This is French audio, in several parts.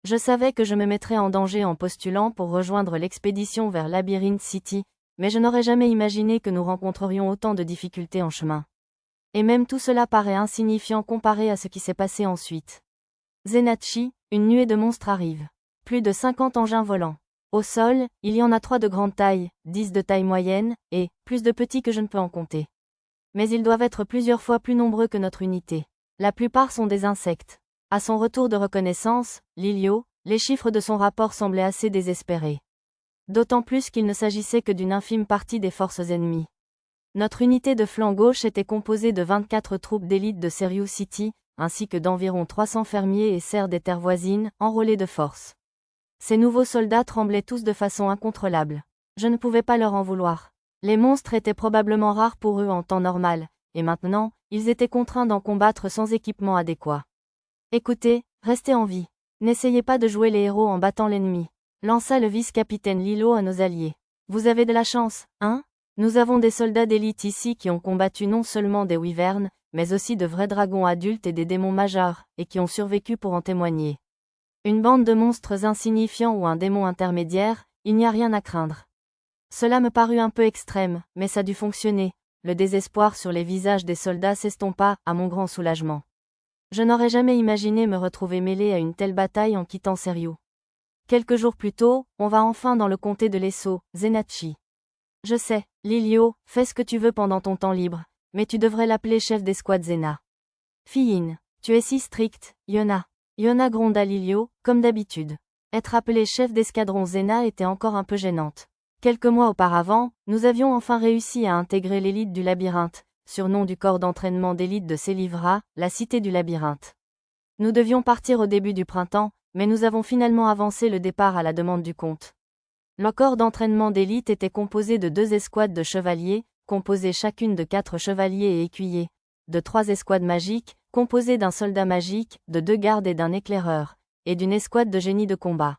Je savais que je me mettrais en danger en postulant pour rejoindre l'expédition vers Labyrinth City, mais je n'aurais jamais imaginé que nous rencontrerions autant de difficultés en chemin. Et même tout cela paraît insignifiant comparé à ce qui s'est passé ensuite. Zenatchi, une nuée de monstres arrive. Plus de 50 engins volants. Au sol, il y en a 3 de grande taille, 10 de taille moyenne, et plus de petits que je ne peux en compter. Mais ils doivent être plusieurs fois plus nombreux que notre unité. La plupart sont des insectes. À son retour de reconnaissance, Lilio, les chiffres de son rapport semblaient assez désespérés. D'autant plus qu'il ne s'agissait que d'une infime partie des forces ennemies. Notre unité de flanc gauche était composée de 24 troupes d'élite de Serious City, ainsi que d'environ 300 fermiers et serfs des terres voisines, enrôlés de force. Ces nouveaux soldats tremblaient tous de façon incontrôlable. Je ne pouvais pas leur en vouloir. Les monstres étaient probablement rares pour eux en temps normal, et maintenant, ils étaient contraints d'en combattre sans équipement adéquat. Écoutez, restez en vie. N'essayez pas de jouer les héros en battant l'ennemi, lança le vice-capitaine Lilo à nos alliés. Vous avez de la chance, hein? Nous avons des soldats d'élite ici qui ont combattu non seulement des wyverns, mais aussi de vrais dragons adultes et des démons majeurs, et qui ont survécu pour en témoigner. Une bande de monstres insignifiants ou un démon intermédiaire, il n'y a rien à craindre. Cela me parut un peu extrême, mais ça dut fonctionner. Le désespoir sur les visages des soldats s'estompa, à mon grand soulagement. Je n'aurais jamais imaginé me retrouver mêlé à une telle bataille en quittant Serious. Quelques jours plus tôt, on va enfin dans le comté de Lesso, Zenatchi. Je sais, Lilio, fais ce que tu veux pendant ton temps libre, mais tu devrais l'appeler chef d'escouade Zena. Fillin, tu es si stricte, Yona. Yona gronda Lilio, comme d'habitude. Être appelé chef d'escadron Zena était encore un peu gênante. Quelques mois auparavant, nous avions enfin réussi à intégrer l'élite du labyrinthe, surnom du corps d'entraînement d'élite de Selivra, la cité du labyrinthe. Nous devions partir au début du printemps, mais nous avons finalement avancé le départ à la demande du comte. Le corps d'entraînement d'élite était composé de 2 escouades de chevaliers, composées chacune de 4 chevaliers et écuyers, de 3 escouades magiques, composées d'un soldat magique, de 2 gardes et d'un éclaireur, et d'une escouade de génies de combat.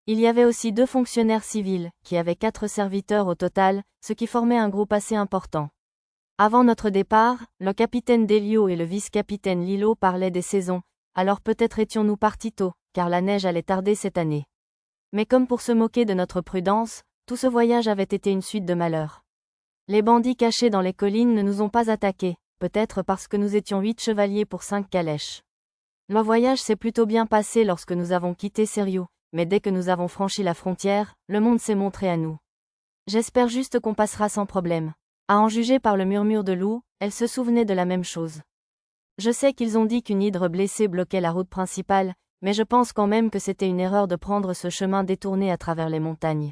Il y avait aussi 2 fonctionnaires civils, qui avaient 4 serviteurs au total, ce qui formait un groupe assez important. Avant notre départ, le capitaine Delio et le vice-capitaine Lilo parlaient des saisons, alors peut-être étions-nous partis tôt, car la neige allait tarder cette année. Mais comme pour se moquer de notre prudence, tout ce voyage avait été une suite de malheurs. Les bandits cachés dans les collines ne nous ont pas attaqués, peut-être parce que nous étions 8 chevaliers pour 5 calèches. Le voyage s'est plutôt bien passé lorsque nous avons quitté Serious, mais dès que nous avons franchi la frontière, le monde s'est montré à nous. J'espère juste qu'on passera sans problème. À en juger par le murmure de Lou, elle se souvenait de la même chose. Je sais qu'ils ont dit qu'une hydre blessée bloquait la route principale, mais je pense quand même que c'était une erreur de prendre ce chemin détourné à travers les montagnes.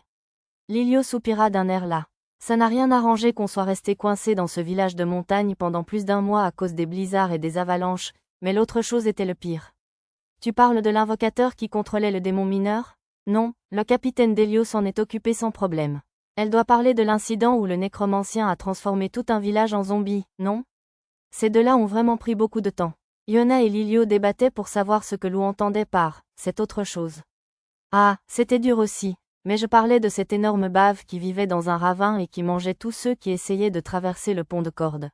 Lilio soupira d'un air las. Ça n'a rien arrangé qu'on soit resté coincé dans ce village de montagne pendant plus d'1 mois à cause des blizzards et des avalanches, mais l'autre chose était le pire. Tu parles de l'invocateur qui contrôlait le démon mineur? Non, le capitaine Delio s'en est occupé sans problème. Elle doit parler de l'incident où le nécromancien a transformé tout un village en zombie, non? Ces 2-là ont vraiment pris beaucoup de temps. Yona et Lilio débattaient pour savoir ce que Lou entendait par « c'est autre chose ». Ah, c'était dur aussi, mais je parlais de cette énorme bave qui vivait dans un ravin et qui mangeait tous ceux qui essayaient de traverser le pont de corde.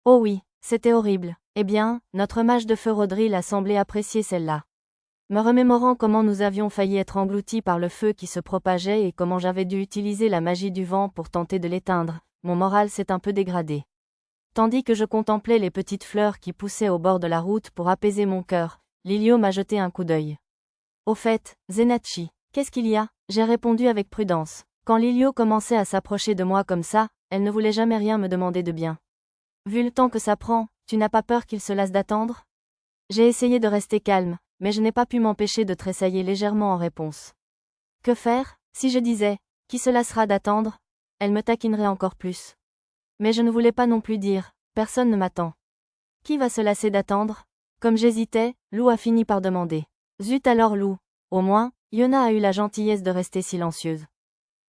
Oh oui, c'était horrible. Eh bien, notre mage de feu Rodril a semblé apprécier celle-là. Me remémorant comment nous avions failli être engloutis par le feu qui se propageait et comment j'avais dû utiliser la magie du vent pour tenter de l'éteindre, mon moral s'est un peu dégradé. Tandis que je contemplais les petites fleurs qui poussaient au bord de la route pour apaiser mon cœur, Lilio m'a jeté un coup d'œil. Au fait, Zenatchi, qu'est-ce qu'il y a? J'ai répondu avec prudence. Quand Lilio commençait à s'approcher de moi comme ça, elle ne voulait jamais rien me demander de bien. Vu le temps que ça prend, tu n'as pas peur qu'il se lasse d'attendre? J'ai essayé de rester calme, mais je n'ai pas pu m'empêcher de tressailler légèrement en réponse. Que faire, si je disais, qui se lassera d'attendre? Elle me taquinerait encore plus. Mais je ne voulais pas non plus dire, personne ne m'attend. Qui va se lasser d'attendre? Comme j'hésitais, Lou a fini par demander. Zut alors Lou. Au moins, Yona a eu la gentillesse de rester silencieuse.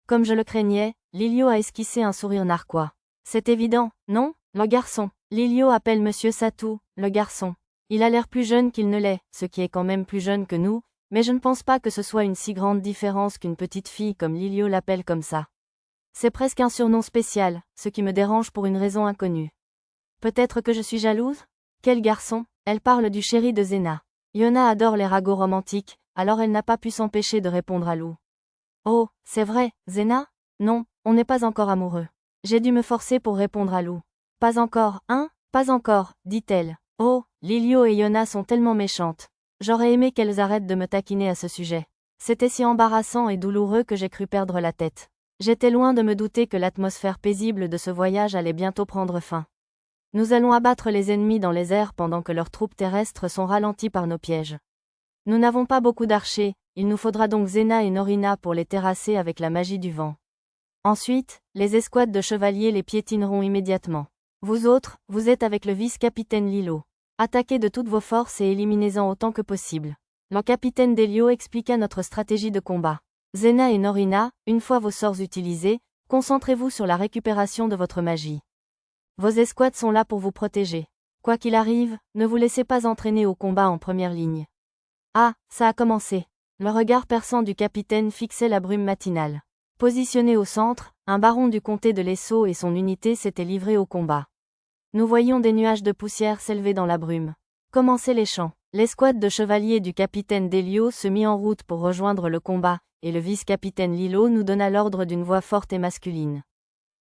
Comme je le craignais, Lilio a esquissé un sourire narquois. C'est évident, non? Le garçon. Lilio appelle Monsieur Satou, le garçon. Il a l'air plus jeune qu'il ne l'est, ce qui est quand même plus jeune que nous, mais je ne pense pas que ce soit une si grande différence qu'une petite fille comme Lilio l'appelle comme ça. C'est presque un surnom spécial, ce qui me dérange pour une raison inconnue. Peut-être que je suis jalouse? Quel garçon? Elle parle du chéri de Zena. Yona adore les ragots romantiques, alors elle n'a pas pu s'empêcher de répondre à Lou. Oh, c'est vrai, Zena? Non, on n'est pas encore amoureux. J'ai dû me forcer pour répondre à Lou. Pas encore, hein? Pas encore, dit-elle. Oh, Lilio et Yona sont tellement méchantes. J'aurais aimé qu'elles arrêtent de me taquiner à ce sujet. C'était si embarrassant et douloureux que j'ai cru perdre la tête. J'étais loin de me douter que l'atmosphère paisible de ce voyage allait bientôt prendre fin. Nous allons abattre les ennemis dans les airs pendant que leurs troupes terrestres sont ralenties par nos pièges. Nous n'avons pas beaucoup d'archers, il nous faudra donc Zena et Norina pour les terrasser avec la magie du vent. Ensuite, les escouades de chevaliers les piétineront immédiatement. Vous autres, vous êtes avec le vice-capitaine Lilo. Attaquez de toutes vos forces et éliminez-en autant que possible. Le capitaine Delio expliqua notre stratégie de combat. Zena et Norina, une fois vos sorts utilisés, concentrez-vous sur la récupération de votre magie. Vos escouades sont là pour vous protéger. Quoi qu'il arrive, ne vous laissez pas entraîner au combat en première ligne. Ah, ça a commencé. Le regard perçant du capitaine fixait la brume matinale. Positionné au centre, un baron du comté de l'Esso et son unité s'étaient livrés au combat. Nous voyions des nuages de poussière s'élever dans la brume. Commençaient les chants. L'escouade de chevaliers du capitaine Delio se mit en route pour rejoindre le combat, et le vice-capitaine Lilo nous donna l'ordre d'une voix forte et masculine.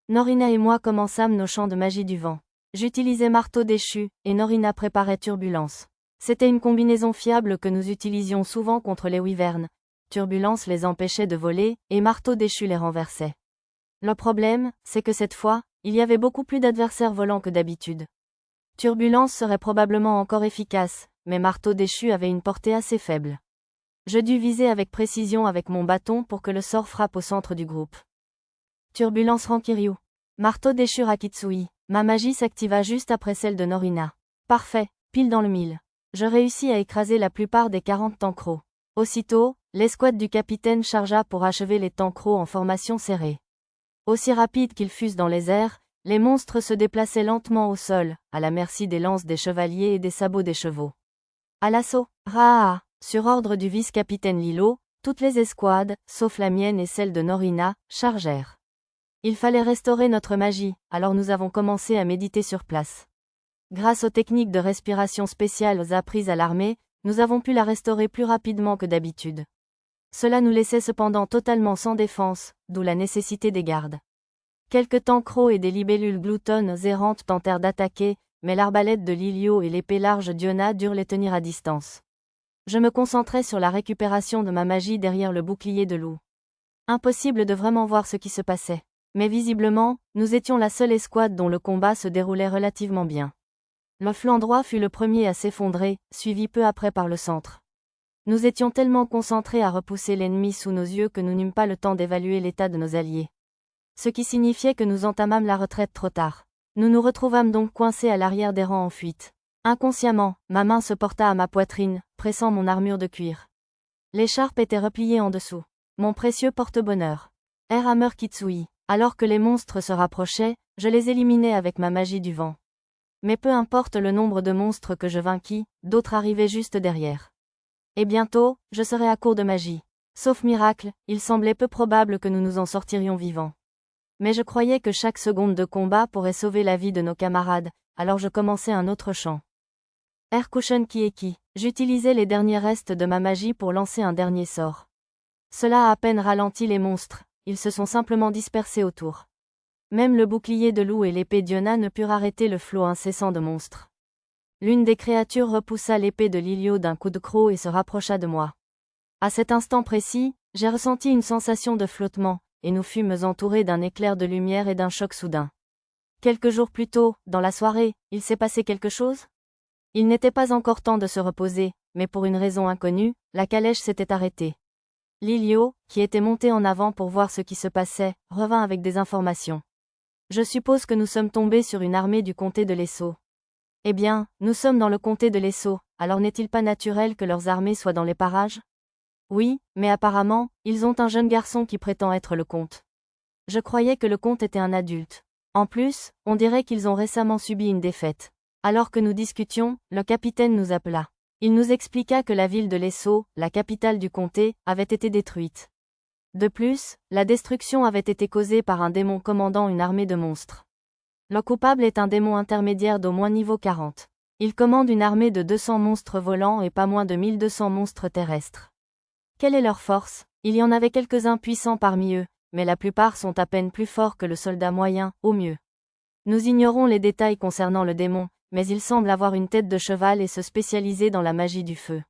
Norina et moi commençâmes nos chants de magie du vent. J'utilisais marteau déchu, et Norina préparait turbulence. C'était une combinaison fiable que nous utilisions souvent contre les wyvernes. Turbulence les empêchait de voler, et marteau déchu les renversait. Le problème, c'est que cette fois, il y avait beaucoup plus d'adversaires volants que d'habitude. Turbulence serait probablement encore efficace, mais marteau déchu avait une portée assez faible. Je dus viser avec précision avec mon bâton pour que le sort frappe au centre du groupe. Turbulence Rankiryu. Marteau déchu Rakitsui. Ma magie s'activa juste après celle de Norina. Parfait, pile dans le mille. Je réussis à écraser la plupart des 40 tancros. Aussitôt, l'escouade du capitaine chargea pour achever les tancros en formation serrée. Aussi rapides qu'ils fussent dans les airs, les monstres se déplaçaient lentement au sol, à la merci des lances des chevaliers et des sabots des chevaux. À l'assaut, Raa! Sur ordre du vice-capitaine Lilo, toutes les escouades, sauf la mienne et celle de Norina, chargèrent. Il fallait restaurer notre magie, alors nous avons commencé à méditer sur place. Grâce aux techniques de respiration spéciales apprises à l'armée, nous avons pu la restaurer plus rapidement que d'habitude. Cela nous laissait cependant totalement sans défense, d'où la nécessité des gardes. Quelques tancros et des libellules gloutonnes errantes tentèrent d'attaquer, mais l'arbalète de Lilio et l'épée large d'Iona durent les tenir à distance. Je me concentrais sur la récupération de ma magie derrière le bouclier de loup. Impossible de vraiment voir ce qui se passait. Mais visiblement, nous étions la seule escouade dont le combat se déroulait relativement bien. Le flanc droit fut le premier à s'effondrer, suivi peu après par le centre. Nous étions tellement concentrés à repousser l'ennemi sous nos yeux que nous n'eûmes pas le temps d'évaluer l'état de nos alliés. Ce qui signifiait que nous entamâmes la retraite trop tard. Nous nous retrouvâmes donc coincés à l'arrière des rangs en fuite. Inconsciemment, ma main se porta à ma poitrine, pressant mon armure de cuir. L'écharpe était repliée en dessous. Mon précieux porte-bonheur. Hammer Kitsui. Alors que les monstres se rapprochaient, je les éliminais avec ma magie du vent. Mais peu importe le nombre de monstres que je vainquis, d'autres arrivaient juste derrière. Et bientôt, je serais à court de magie. Sauf miracle, il semblait peu probable que nous nous en sortirions vivants. Mais je croyais que chaque seconde de combat pourrait sauver la vie de nos camarades, alors je commençai un autre chant. Erkushen Kieki. J'utilisais les derniers restes de ma magie pour lancer un dernier sort. Cela a à peine ralenti les monstres, ils se sont simplement dispersés autour. Même le bouclier de loup et l'épée d'Iona ne purent arrêter le flot incessant de monstres. L'une des créatures repoussa l'épée de Lilio d'un coup de croc et se rapprocha de moi. À cet instant précis, j'ai ressenti une sensation de flottement, et nous fûmes entourés d'un éclair de lumière et d'un choc soudain. Quelques jours plus tôt, dans la soirée, il s'est passé quelque chose ? Il n'était pas encore temps de se reposer, mais pour une raison inconnue, la calèche s'était arrêtée. Lilio, qui était monté en avant pour voir ce qui se passait, revint avec des informations. Je suppose que nous sommes tombés sur une armée du comté de l'Esso. Eh bien, nous sommes dans le comté de l'Esso, alors n'est-il pas naturel que leurs armées soient dans les parages ? Oui, mais apparemment, ils ont un jeune garçon qui prétend être le comte. Je croyais que le comte était un adulte. En plus, on dirait qu'ils ont récemment subi une défaite. Alors que nous discutions, le capitaine nous appela. Il nous expliqua que la ville de l'Esso, la capitale du comté, avait été détruite. De plus, la destruction avait été causée par un démon commandant une armée de monstres. Le coupable est un démon intermédiaire d'au moins niveau 40. Il commande une armée de 200 monstres volants et pas moins de 1200 monstres terrestres. Quelle est leur force? Il y en avait quelques-uns puissants parmi eux, mais la plupart sont à peine plus forts que le soldat moyen, au mieux. Nous ignorons les détails concernant le démon, mais il semble avoir une tête de cheval et se spécialiser dans la magie du feu.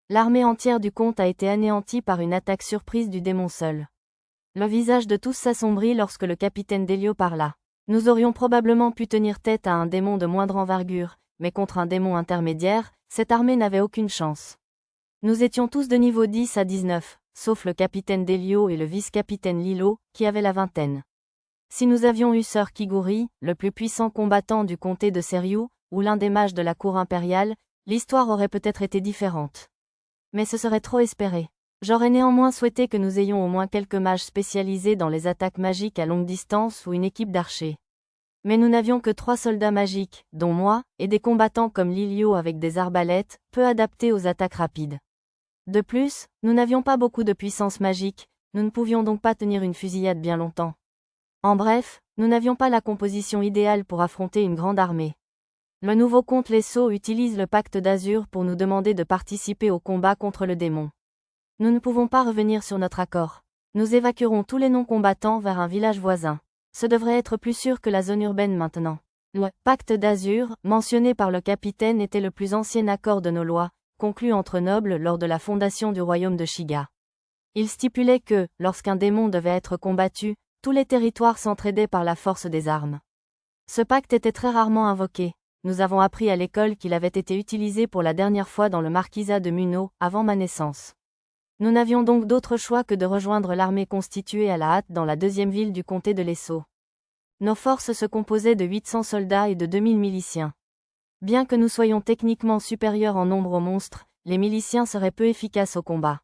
L'armée entière du comte a été anéantie par une attaque surprise du démon seul. Le visage de tous s'assombrit lorsque le capitaine Delio parla. Nous aurions probablement pu tenir tête à un démon de moindre envergure, mais contre un démon intermédiaire, cette armée n'avait aucune chance. Nous étions tous de niveau 10 à 19, sauf le capitaine Delio et le vice-capitaine Lilo, qui avaient la vingtaine. Si nous avions eu Sir Kiguri, le plus puissant combattant du comté de Seriou, ou l'un des mages de la cour impériale, l'histoire aurait peut-être été différente. Mais ce serait trop espéré. J'aurais néanmoins souhaité que nous ayons au moins quelques mages spécialisés dans les attaques magiques à longue distance ou une équipe d'archers. Mais nous n'avions que 3 soldats magiques, dont moi, et des combattants comme Lilio avec des arbalètes, peu adaptés aux attaques rapides. De plus, nous n'avions pas beaucoup de puissance magique, nous ne pouvions donc pas tenir une fusillade bien longtemps. En bref, nous n'avions pas la composition idéale pour affronter une grande armée. Le nouveau comte Lesso utilise le pacte d'Azur pour nous demander de participer au combat contre le démon. Nous ne pouvons pas revenir sur notre accord. Nous évacuerons tous les non-combattants vers un village voisin. Ce devrait être plus sûr que la zone urbaine maintenant. Le pacte d'Azur, mentionné par le capitaine, était le plus ancien accord de nos lois, conclu entre nobles lors de la fondation du royaume de Shiga. Il stipulait que, lorsqu'un démon devait être combattu, tous les territoires s'entraidaient par la force des armes. Ce pacte était très rarement invoqué. Nous avons appris à l'école qu'il avait été utilisé pour la dernière fois dans le marquisat de Muno, avant ma naissance. Nous n'avions donc d'autre choix que de rejoindre l'armée constituée à la hâte dans la deuxième ville du comté de Lesso. Nos forces se composaient de 800 soldats et de 2000 miliciens. Bien que nous soyons techniquement supérieurs en nombre aux monstres, les miliciens seraient peu efficaces au combat.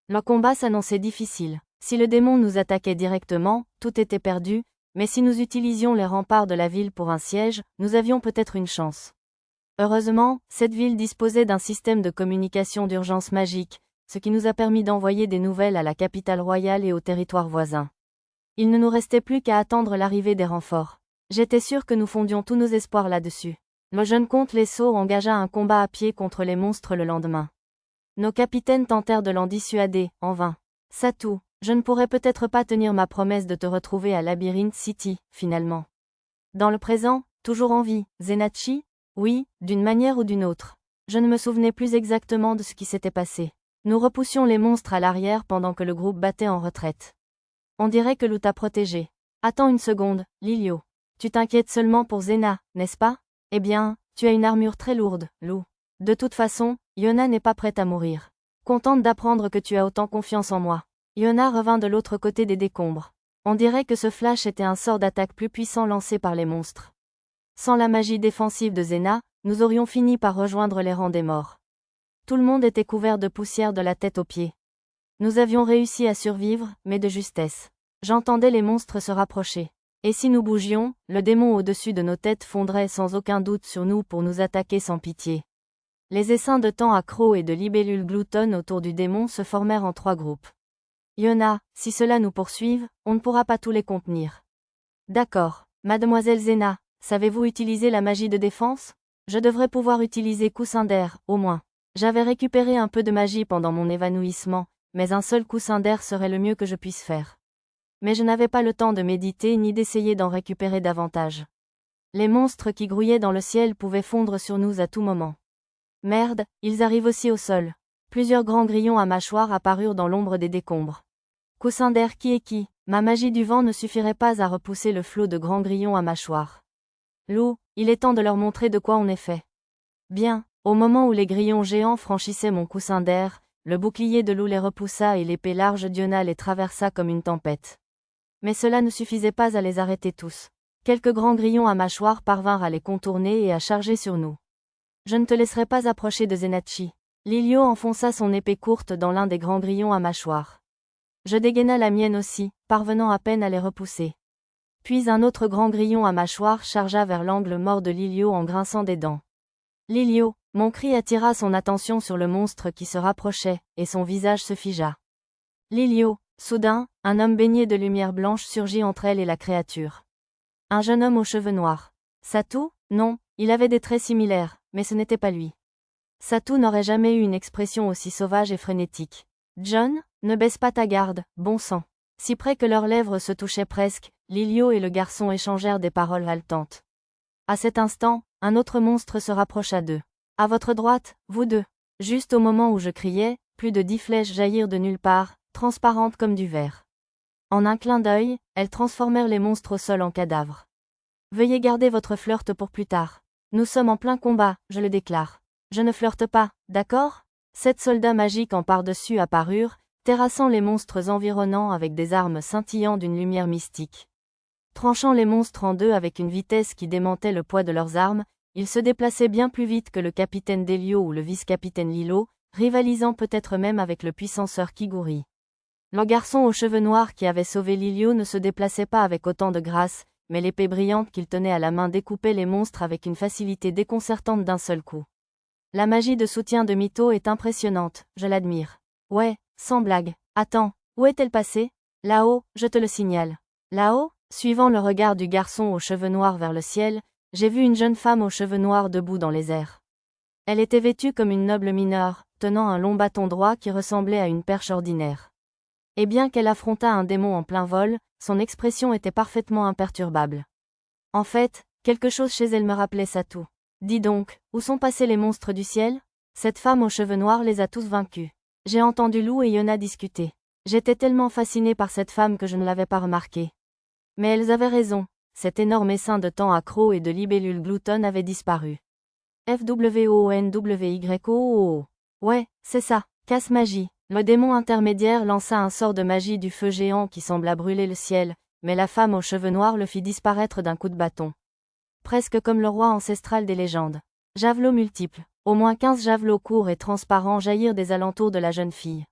Le combat s'annonçait difficile. Si le démon nous attaquait directement, tout était perdu, mais si nous utilisions les remparts de la ville pour un siège, nous avions peut-être une chance. Heureusement, cette ville disposait d'un système de communication d'urgence magique, ce qui nous a permis d'envoyer des nouvelles à la capitale royale et aux territoires voisins. Il ne nous restait plus qu'à attendre l'arrivée des renforts. J'étais sûr que nous fondions tous nos espoirs là-dessus. Le jeune comte Lesso engagea un combat à pied contre les monstres le lendemain. Nos capitaines tentèrent de l'en dissuader, en vain. Satou, je ne pourrais peut-être pas tenir ma promesse de te retrouver à Labyrinth City, finalement. Dans le présent, toujours en vie, Zenachi? Oui, d'une manière ou d'une autre. Je ne me souvenais plus exactement de ce qui s'était passé. Nous repoussions les monstres à l'arrière pendant que le groupe battait en retraite. On dirait que Lou t'a protégé. Attends une seconde, Lilio. Tu t'inquiètes seulement pour Zena, n'est-ce pas? Eh bien, tu as une armure très lourde, Lou. De toute façon, Yona n'est pas prête à mourir. Contente d'apprendre que tu as autant confiance en moi. Yona revint de l'autre côté des décombres. On dirait que ce flash était un sort d'attaque plus puissant lancé par les monstres. Sans la magie défensive de Zena, nous aurions fini par rejoindre les rangs des morts. Tout le monde était couvert de poussière de la tête aux pieds. Nous avions réussi à survivre, mais de justesse. J'entendais les monstres se rapprocher. Et si nous bougions, le démon au-dessus de nos têtes fondrait sans aucun doute sur nous pour nous attaquer sans pitié. Les essaims de temps à crocs et de libellules gloutonnes autour du démon se formèrent en 3 groupes. Yona, si cela nous poursuive, on ne pourra pas tous les contenir. D'accord. Mademoiselle Zena, savez-vous utiliser la magie de défense? Je devrais pouvoir utiliser coussin d'air, au moins. J'avais récupéré un peu de magie pendant mon évanouissement, mais un seul coussin d'air serait le mieux que je puisse faire. Mais je n'avais pas le temps de méditer ni d'essayer d'en récupérer davantage. Les monstres qui grouillaient dans le ciel pouvaient fondre sur nous à tout moment. Merde, ils arrivent aussi au sol. Plusieurs grands grillons à mâchoires apparurent dans l'ombre des décombres. Coussin d'air qui est qui? Ma magie du vent ne suffirait pas à repousser le flot de grands grillons à mâchoires. Lou, il est temps de leur montrer de quoi on est fait. Bien, au moment où les grillons géants franchissaient mon coussin d'air, le bouclier de Lou les repoussa et l'épée large d'Yona les traversa comme une tempête. Mais cela ne suffisait pas à les arrêter tous. Quelques grands grillons à mâchoires parvinrent à les contourner et à charger sur nous. Je ne te laisserai pas approcher de Zenachi. Lilio enfonça son épée courte dans l'un des grands grillons à mâchoires. Je dégaina la mienne aussi, parvenant à peine à les repousser. Puis un autre grand grillon à mâchoires chargea vers l'angle mort de Lilio en grinçant des dents. Lilio, mon cri attira son attention sur le monstre qui se rapprochait, et son visage se figea. Lilio, soudain, un homme baigné de lumière blanche surgit entre elle et la créature. Un jeune homme aux cheveux noirs. Satou? Non, il avait des traits similaires, mais ce n'était pas lui. Satou n'aurait jamais eu une expression aussi sauvage et frénétique. John, ne baisse pas ta garde, bon sang. Si près que leurs lèvres se touchaient presque, Lilio et le garçon échangèrent des paroles haletantes. À cet instant, un autre monstre se rapprocha d'eux. À votre droite, vous deux. Juste au moment où je criais, plus de 10 flèches jaillirent de nulle part, transparentes comme du verre. En un clin d'œil, elles transformèrent les monstres au sol en cadavres. Veuillez garder votre flirt pour plus tard. Nous sommes en plein combat, je le déclare. Je ne flirte pas, d'accord ? 7 soldats magiques en par-dessus apparurent, terrassant les monstres environnants avec des armes scintillant d'une lumière mystique. Tranchant les monstres en deux avec une vitesse qui démentait le poids de leurs armes, ils se déplaçaient bien plus vite que le capitaine Delio ou le vice-capitaine Lilo, rivalisant peut-être même avec le puissant Sir Kiguri. Le garçon aux cheveux noirs qui avait sauvé Lilio ne se déplaçait pas avec autant de grâce, mais l'épée brillante qu'il tenait à la main découpait les monstres avec une facilité déconcertante d'un seul coup. La magie de soutien de Mito est impressionnante, je l'admire. Ouais, sans blague. Attends, où est-elle passée ? Là-haut, je te le signale. Là-haut ? Suivant le regard du garçon aux cheveux noirs vers le ciel, j'ai vu une jeune femme aux cheveux noirs debout dans les airs. Elle était vêtue comme une noble mineure, tenant un long bâton droit qui ressemblait à une perche ordinaire. Et bien qu'elle affrontât un démon en plein vol, son expression était parfaitement imperturbable. En fait, quelque chose chez elle me rappelait Satu. Dis donc, où sont passés les monstres du ciel ? Cette femme aux cheveux noirs les a tous vaincus. J'ai entendu Lou et Yona discuter. J'étais tellement fascinée par cette femme que je ne l'avais pas remarquée. Mais elles avaient raison, cet énorme essaim de temps accro et de libellules gloutonnes avait disparu. FWONWYOO. Ouais, c'est ça, casse magie. Le démon intermédiaire lança un sort de magie du feu géant qui sembla brûler le ciel, mais la femme aux cheveux noirs le fit disparaître d'un coup de bâton. Presque comme le roi ancestral des légendes. Javelots multiples. Au moins 15 javelots courts et transparents jaillirent des alentours de la jeune fille.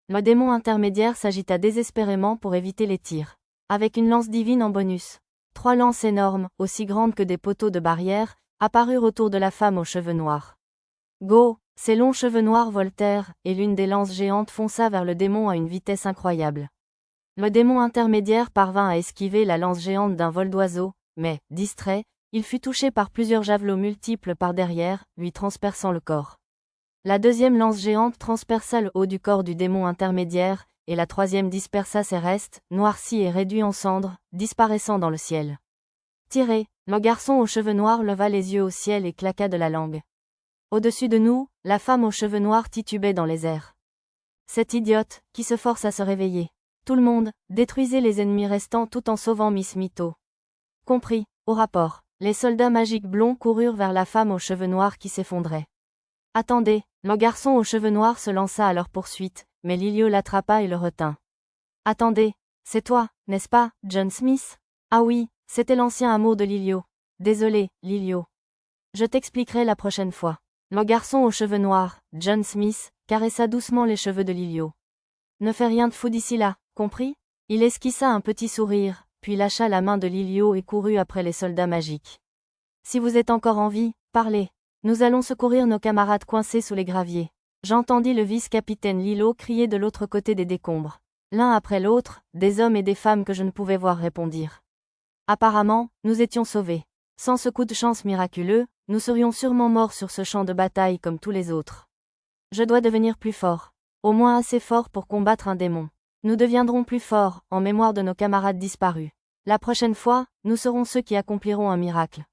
Le démon intermédiaire s'agita désespérément pour éviter les tirs. Avec une lance divine en bonus. 3 lances énormes, aussi grandes que des poteaux de barrière, apparurent autour de la femme aux cheveux noirs. Go ! Ses longs cheveux noirs voltèrent, et l'une des lances géantes fonça vers le démon à une vitesse incroyable. Le démon intermédiaire parvint à esquiver la lance géante d'un vol d'oiseau, mais, distrait, il fut touché par plusieurs javelots multiples par derrière, lui transperçant le corps. La deuxième lance géante transperça le haut du corps du démon intermédiaire, et la troisième dispersa ses restes, noircis et réduits en cendres, disparaissant dans le ciel. Tiré, le garçon aux cheveux noirs leva les yeux au ciel et claqua de la langue. Au-dessus de nous, la femme aux cheveux noirs titubait dans les airs. Cette idiote, qui se force à se réveiller. Tout le monde, détruisez les ennemis restants tout en sauvant Miss Mito. Compris, au rapport. Les soldats magiques blonds coururent vers la femme aux cheveux noirs qui s'effondrait. Attendez, le garçon aux cheveux noirs se lança à leur poursuite, mais Lilio l'attrapa et le retint. Attendez, c'est toi, n'est-ce pas, John Smith ? Ah oui, c'était l'ancien amour de Lilio. Désolé, Lilio. Je t'expliquerai la prochaine fois. Le garçon aux cheveux noirs, John Smith, caressa doucement les cheveux de Lilio. Ne fais rien de fou d'ici là, compris ? Il esquissa un petit sourire, puis lâcha la main de Lilio et courut après les soldats magiques. Si vous êtes encore en vie, parlez. Nous allons secourir nos camarades coincés sous les graviers. J'entendis le vice-capitaine Lilo crier de l'autre côté des décombres. L'un après l'autre, des hommes et des femmes que je ne pouvais voir répondirent. Apparemment, nous étions sauvés. Sans ce coup de chance miraculeux, nous serions sûrement morts sur ce champ de bataille comme tous les autres. Je dois devenir plus fort. Au moins assez fort pour combattre un démon. Nous deviendrons plus forts, en mémoire de nos camarades disparus. La prochaine fois, nous serons ceux qui accompliront un miracle.